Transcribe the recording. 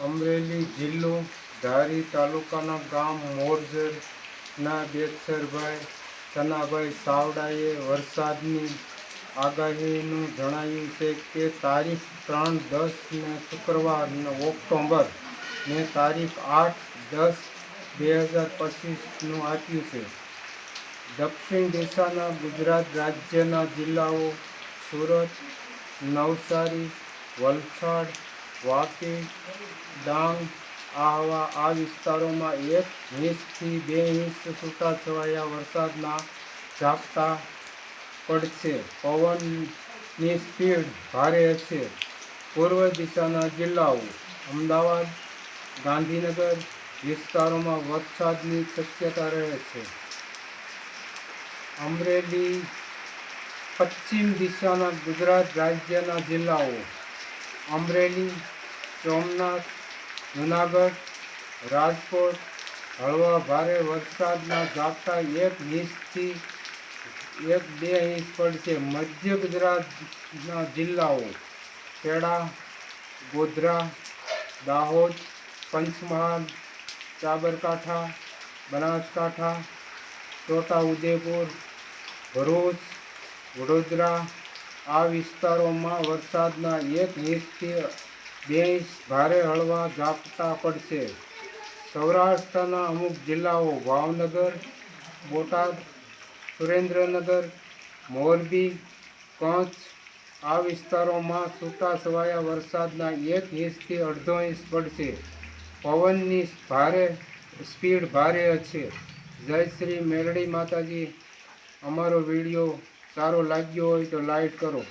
અમરેલી જિલ્લો ધારી તાલુકાના ગામ મોરજરના બેચરભાઈ સનાભાઈ સાવડાએ વરસાદની આગાહીનું જણાવ્યું છે કે તારીખ 3/10 ને શુક્રવાર ઓક્ટોબર ને તારીખ 8/10/2025નું આપ્યું છે. દક્ષિણ દિશાના ગુજરાત રાજ્યના જિલ્લાઓ સુરત, નવસારી, વલસાડ, વાપી, ડાંગ આ વિસ્તારોમાં 1 ઇંચથી 2 ઇંચ છૂટાછવાયા વરસાદના ઝાપટા પડશે. પવનની સ્પીડ ભારે હશે. પૂર્વ દિશાના જિલ્લાઓ અમદાવાદ, ગાંધીનગર વિસ્તારોમાં વરસાદની શક્યતા રહે છે. અમરેલી પશ્ચિમ દિશાના ગુજરાત રાજ્યના જિલ્લાઓ અમરેલી, સોમનાથ, જૂનાગઢ, રાજકોટ હળવા ભારે વરસાદના ઝાપટા 1 ઇંચથી 2 ઇંચ પડશે. મધ્ય ગુજરાતના જિલ્લાઓ ખેડા, ગોધરા, દાહોદ, પંચમહાલ, સાબરકાંઠા, બનાસકાંઠા, છોટાઉદેપુર, ભરૂચ, વડોદરા આ વિસ્તારોમાં વરસાદના 1 ઇંચથી 2 ઇંચ ભારે હળવા ઝાપટા પડશે. સૌરાષ્ટ્રના અમુક જિલ્લાઓ ભાવનગર, બોટાદ, સુરેન્દ્રનગર, મોરબી, કચ્છ આ વિસ્તારોમાં છૂટાછવાયા વરસાદના 1 ઇંચથી 1.5 ઇંચ પડશે. પવનની સ્પીડ ભારે હશે. જય શ્રી મેલડી માતાજી. અમારો વિડીયો સારો લાગ્યો હોય તો લાઈક કરો.